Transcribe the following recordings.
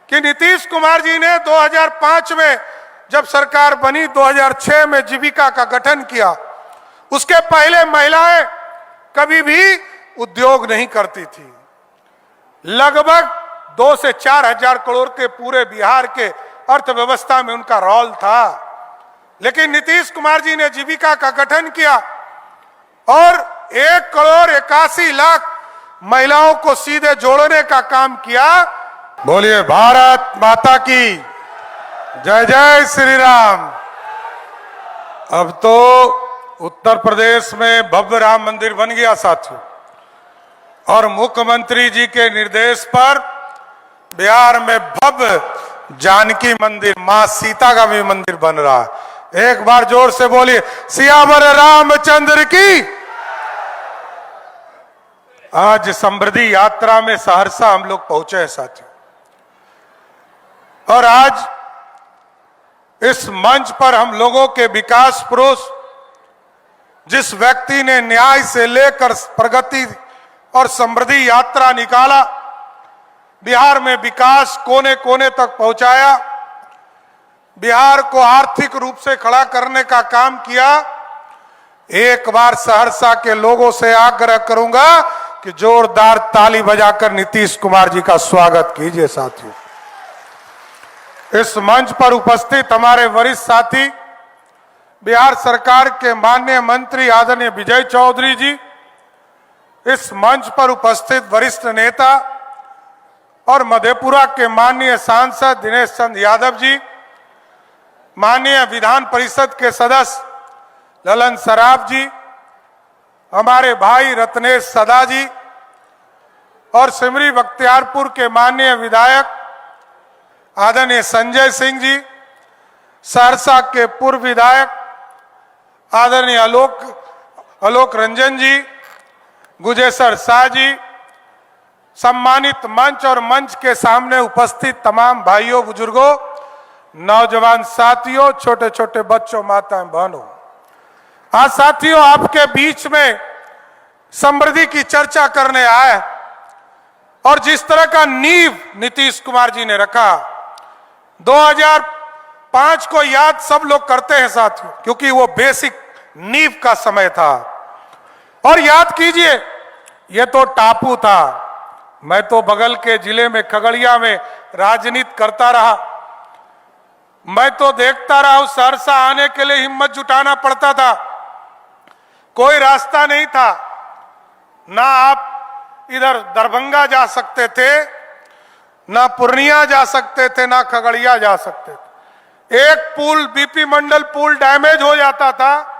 कि नीतीश कुमार जी ने 2005 में जब सरकार बनी, 2006 में जीविका का गठन किया, उसके पहले महिलाएं कभी भी उद्योग नहीं करती थी। लगभग 2 से 4 हजार करोड़ के पूरे बिहार के अर्थव्यवस्था में उनका रोल था। लेकिन नीतीश कुमार जी ने जीविका का गठन किया और 1,81,00,000 महिलाओं को सीधे जोड़ने का काम किया। बोलिए भारत माता की जय, जय श्री राम। अब तो उत्तर प्रदेश में भव्य राम मंदिर बन गया साथियों, और मुख्यमंत्री जी के निर्देश पर बिहार में भव्य जानकी मंदिर, मां सीता का भी मंदिर बन रहा है। एक बार जोर से बोलिए सियावर रामचंद्र की। आज समृद्धि यात्रा में सहरसा हम लोग पहुंचे हैं साथियों, और आज इस मंच पर हम लोगों के विकास पुरुष, जिस व्यक्ति ने न्याय से लेकर प्रगति और समृद्धि यात्रा निकाला, बिहार में विकास कोने कोने तक पहुंचाया, बिहार को आर्थिक रूप से खड़ा करने का काम किया। एक बार सहरसा के लोगों से आग्रह करूंगा कि जोरदार ताली बजाकर नीतीश कुमार जी का स्वागत कीजिए साथियों। इस मंच पर उपस्थित हमारे वरिष्ठ साथी, बिहार सरकार के माननीय मंत्री आदरणीय विजय चौधरी जी, इस मंच पर उपस्थित वरिष्ठ नेता और मधेपुरा के माननीय सांसद दिनेश चंद्र यादव जी, माननीय विधान परिषद के सदस्य ललन सराफ जी, हमारे भाई रत्नेश सदा जी, और सिमरी बख्तियारपुर के माननीय विधायक आदरणीय संजय सिंह जी, सहरसा के पूर्व विधायक आदरणीय आलोक रंजन जी, गुजेसर शाह जी, सम्मानित मंच और मंच के सामने उपस्थित तमाम भाइयों बुजुर्गों, नौजवान साथियों, छोटे छोटे बच्चों, माताएं बहनों, आज साथियों आपके बीच में समृद्धि की चर्चा करने आए, और जिस तरह का नींव नीतीश कुमार जी ने रखा, 2005 को याद सब लोग करते हैं साथियों, क्योंकि वो बेसिक नींव का समय था। और याद कीजिए, ये तो टापू था। मैं तो बगल के जिले में खगड़िया में राजनीति करता रहा, मैं तो देखता रहा हूं, सहरसा आने के लिए हिम्मत जुटाना पड़ता था, कोई रास्ता नहीं था, ना आप इधर दरभंगा जा सकते थे, ना पूर्णिया जा सकते थे, ना खगड़िया जा सकते थे। एक पुल, बीपी मंडल पुल डैमेज हो जाता था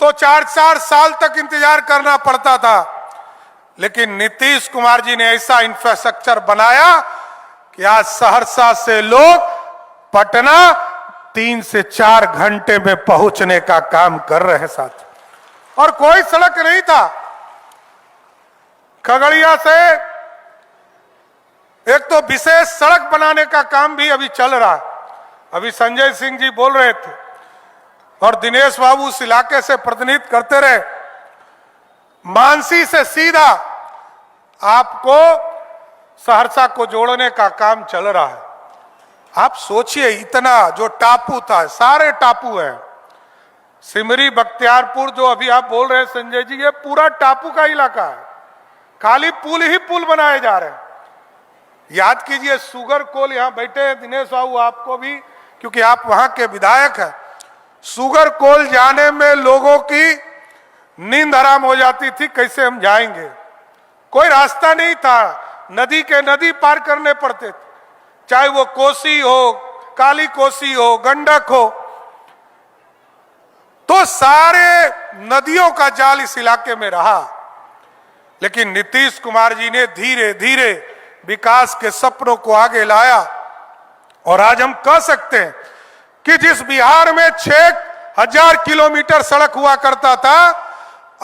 तो 4-4 साल तक इंतजार करना पड़ता था। लेकिन नीतीश कुमार जी ने ऐसा इंफ्रास्ट्रक्चर बनाया कि आज सहरसा से लोग पटना 3 से 4 घंटे में पहुंचने का काम कर रहे हैं साथ। और कोई सड़क नहीं था। खगड़िया से एक तो विशेष सड़क बनाने का काम भी अभी चल रहा है। अभी संजय सिंह जी बोल रहे थे और दिनेश बाबू उस इलाके से प्रतिनिधित्व करते रहे, मानसी से सीधा आपको सहरसा को जोड़ने का काम चल रहा है। आप सोचिए, इतना जो टापू था, सारे टापू है, सिमरी बख्तियारपुर जो अभी आप बोल रहे हैं संजय जी, ये पूरा टापू का इलाका है, खाली पुल ही पुल बनाए जा रहे हैं। याद कीजिए, सुगर कोल, यहां बैठे हैं दिनेश बाबू, आपको भी, क्योंकि आप वहां के विधायक हैं, सुगर कोल जाने में लोगों की नींद हराम हो जाती थी, कैसे हम जाएंगे, कोई रास्ता नहीं था, नदी के नदी पार करने पड़ते थे, चाहे वो कोसी हो, काली कोसी हो, गंडक हो, तो सारे नदियों का जाल इस इलाके में रहा। लेकिन नीतीश कुमार जी ने धीरे धीरे विकास के सपनों को आगे लाया, और आज हम कह सकते हैं कि जिस बिहार में 6,000 किलोमीटर सड़क हुआ करता था,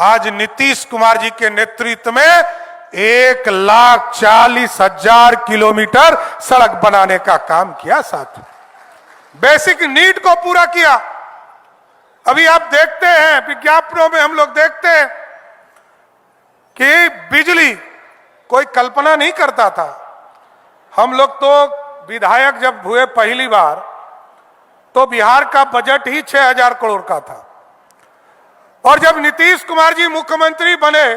आज नीतीश कुमार जी के नेतृत्व में 1,40,000 किलोमीटर सड़क बनाने का काम किया साथ, बेसिक नीड को पूरा किया। अभी आप देखते हैं विज्ञापनों में, हम लोग देखते हैं कि बिजली कोई कल्पना नहीं करता था। हम लोग तो विधायक जब हुए पहली बार तो बिहार का बजट ही 6,000 करोड़ का था, और जब नीतीश कुमार जी मुख्यमंत्री बने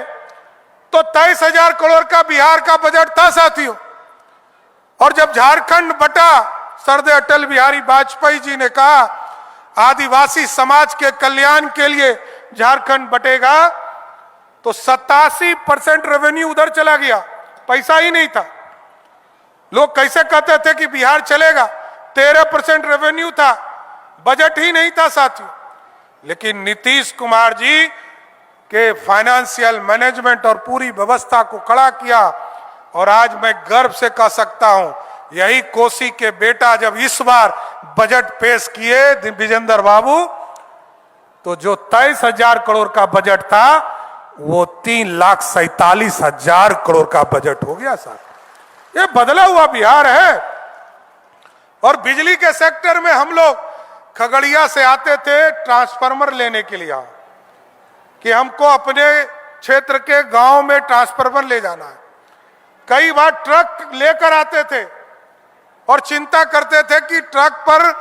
तो 23,000 करोड़ का बिहार का बजट था साथियों। और जब झारखंड बटा, सरदार अटल बिहारी वाजपेयी जी ने कहा आदिवासी समाज के कल्याण के लिए झारखंड बटेगा, तो 87% रेवेन्यू उधर चला गया, पैसा ही नहीं था। लोग कैसे कहते थे कि बिहार चलेगा, 13% रेवेन्यू था, बजट ही नहीं था साथियों। लेकिन नीतीश कुमार जी के फाइनेंशियल मैनेजमेंट और पूरी व्यवस्था को खड़ा किया, और आज मैं गर्व से कह सकता हूं, यही कोसी के बेटा जब इस बार बजट पेश किए विजेंद्र बाबू, तो जो 23,000 करोड़ का बजट था वो 3,47,000 करोड़ का बजट हो गया साहब। ये बदला हुआ बिहार है। और बिजली के सेक्टर में हम लोग खगड़िया से आते थे ट्रांसफार्मर लेने के लिए, कि हमको अपने क्षेत्र के गांव में ट्रांसफार्मर ले जाना है। कई बार ट्रक लेकर आते थे और चिंता करते थे कि ट्रक पर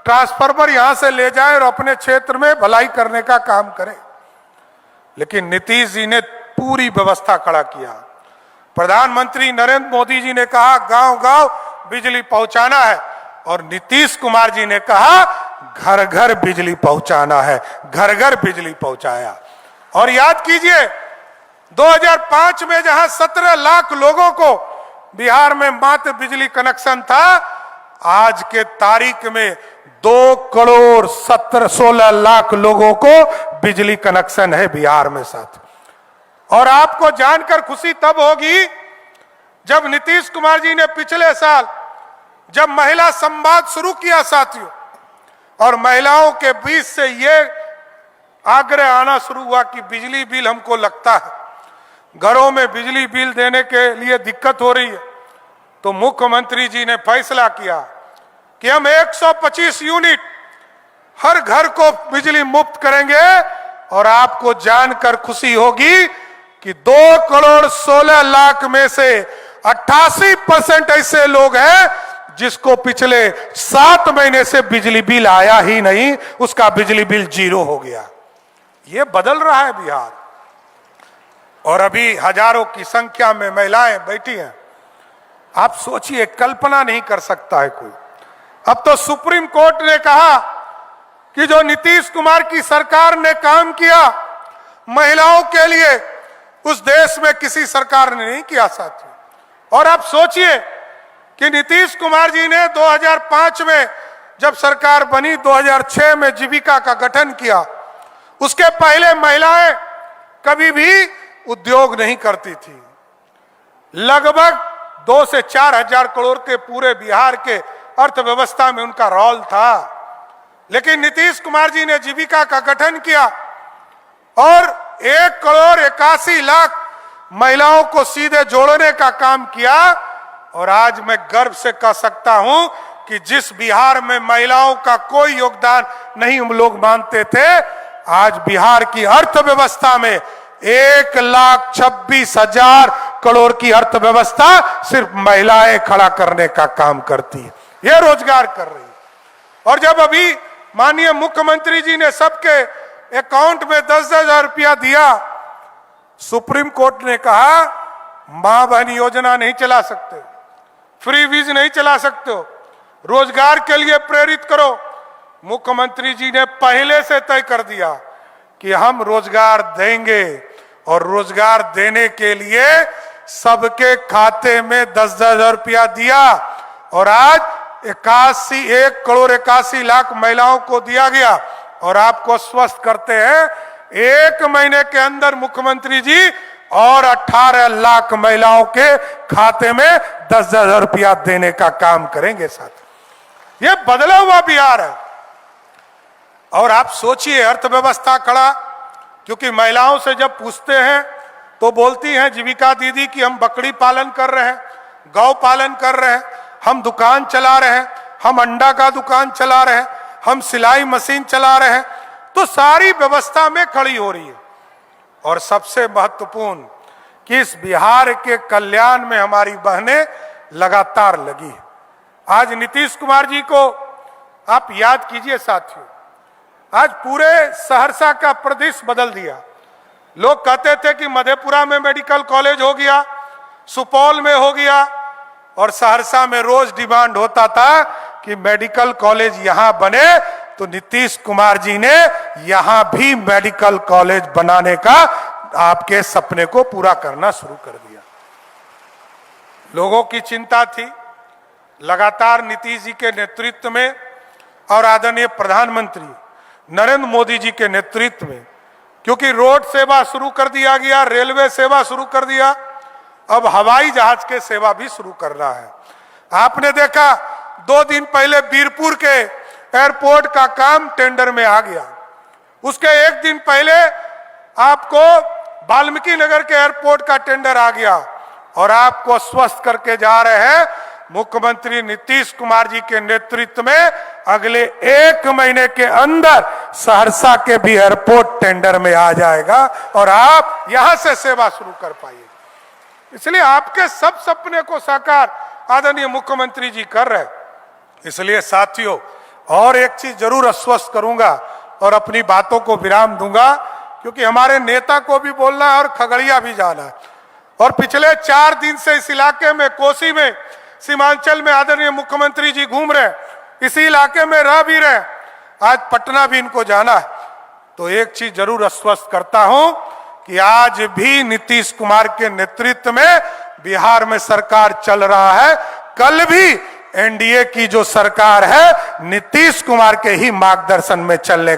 ट्रांसफार्मर यहां से ले जाएं और अपने क्षेत्र में भलाई करने का काम करें। लेकिन नीतीश जी ने पूरी व्यवस्था खड़ा किया। प्रधानमंत्री नरेंद्र मोदी जी ने कहा गांव गांव बिजली पहुंचाना है, और नीतीश कुमार जी ने कहा घर घर बिजली पहुंचाना है, घर घर बिजली पहुंचाया। और याद कीजिए 2005 में जहां 17 लाख लोगों को बिहार में मात्र बिजली कनेक्शन था, आज के तारीख में 2,16 लाख लोगों को बिजली कनेक्शन है बिहार में साथ। और आपको जानकर खुशी तब होगी जब नीतीश कुमार जी ने पिछले साल जब महिला संवाद शुरू किया साथियों, और महिलाओं के बीच से ये आग्रह आना शुरू हुआ कि बिजली बिल हमको लगता है, घरों में बिजली बिल देने के लिए दिक्कत हो रही है, तो मुख्यमंत्री जी ने फैसला किया कि हम 125 यूनिट हर घर को बिजली मुफ्त करेंगे। और आपको जानकर खुशी होगी कि 2,16 लाख में से 88% ऐसे लोग हैं जिसको पिछले 7 महीने से बिजली बिल आया ही नहीं, उसका बिजली बिल 0 हो गया। ये बदल रहा है बिहार। और अभी हजारों की संख्या में महिलाएं बैठी हैं। आप सोचिए, कल्पना नहीं कर सकता है कोई। अब तो सुप्रीम कोर्ट ने कहा कि जो नीतीश कुमार की सरकार ने काम किया महिलाओं के लिए, उस देश में किसी सरकार ने नहीं किया साथियों। और आप सोचिए कि नीतीश कुमार जी ने 2005 में जब सरकार बनी, 2006 में जीविका का गठन किया, उसके पहले महिलाएं कभी भी उद्योग नहीं करती थी। लगभग 2 से 4 हजार करोड़ के पूरे बिहार के अर्थव्यवस्था में उनका रोल था। लेकिन नीतीश कुमार जी ने जीविका का गठन किया और 1,81,00,000 महिलाओं को सीधे जोड़ने का काम किया। और आज मैं गर्व से कह सकता हूं कि जिस बिहार में महिलाओं का कोई योगदान नहीं हम लोग मानते थे, आज बिहार की अर्थव्यवस्था में 1,26,000 करोड़ की अर्थव्यवस्था सिर्फ महिलाएं खड़ा करने का काम करती है, ये रोजगार कर रही है। और जब अभी माननीय मुख्यमंत्री जी ने सबके अकाउंट में 10,000 रुपया दिया, सुप्रीम कोर्ट ने कहा मां बहन योजना नहीं चला सकते, फ्री वीज नहीं चला सकते हो, रोजगार के लिए प्रेरित करो। मुख्यमंत्री जी ने पहले से तय कर दिया कि हम रोजगार देंगे, और रोजगार देने के लिए सबके खाते में 10,000 रुपया दिया। और आज 1,81,00,000 महिलाओं को दिया गया। और आपको स्वस्थ करते हैं, 1 महीने के अंदर मुख्यमंत्री जी और 18 लाख महिलाओं के खाते में 10,000 रुपया देने का काम करेंगे साथ। ये बदला हुआ बिहार है। और आप सोचिए अर्थव्यवस्था खड़ा, क्योंकि महिलाओं से जब पूछते हैं तो बोलती हैं जीविका दीदी कि हम बकरी पालन कर रहे हैं, गौ पालन कर रहे हैं, हम दुकान चला रहे हैं, हम अंडा का दुकान चला रहे हैं, हम सिलाई मशीन चला रहे हैं। तो सारी व्यवस्था में खड़ी हो रही है। और सबसे महत्वपूर्ण कि इस बिहार के कल्याण में हमारी बहनें लगातार लगी है। आज नीतीश कुमार जी को आप याद कीजिए साथियों, आज पूरे सहरसा का परिदृश्य बदल दिया। लोग कहते थे कि मधेपुरा में मेडिकल कॉलेज हो गया, सुपौल में हो गया, और सहरसा में रोज डिमांड होता था कि मेडिकल कॉलेज यहां बने। तो नीतीश कुमार जी ने यहां भी मेडिकल कॉलेज बनाने का आपके सपने को पूरा करना शुरू कर दिया। लोगों की चिंता थी, लगातार नीतीश जी के नेतृत्व में और आदरणीय प्रधानमंत्री नरेंद्र मोदी जी के नेतृत्व में, क्योंकि रोड सेवा शुरू कर दिया गया, रेलवे सेवा शुरू कर दिया, अब हवाई जहाज के सेवा भी शुरू कर रहा है। आपने देखा 2 दिन पहले बीरपुर के एयरपोर्ट का काम टेंडर में आ गया। उसके 1 दिन पहले आपको वाल्मीकि नगर के एयरपोर्ट का टेंडर आ गया, और आपको स्वस्थ करके जा रहे हैं मुख्यमंत्री नीतीश कुमार जी के नेतृत्व में। अगले 1 महीने के अंदर सहरसा के भी एयरपोर्ट टेंडर में आ जाएगा और आप यहां से सेवा शुरू कर पाइएगा। इसलिए आपके सब सपने को साकार आदरणीय मुख्यमंत्री जी कर रहे। इसलिए साथियों, और एक चीज जरूर आश्वस्त करूंगा और अपनी बातों को विराम दूंगा, क्योंकि हमारे नेता को भी बोलना है और खगड़िया भी जाना है। और पिछले 4 दिन से इस इलाके में, कोसी में, सीमांचल में आदरणीय मुख्यमंत्री जी घूम रहे, इसी इलाके में रह भी रहे, आज पटना भी इनको जाना है। तो एक चीज जरूर आश्वस्त करता हूं कि आज भी नीतीश कुमार के नेतृत्व में बिहार में सरकार चल रहा है। कल भी एनडीए की जो सरकार है नीतीश कुमार के ही मार्गदर्शन में चलने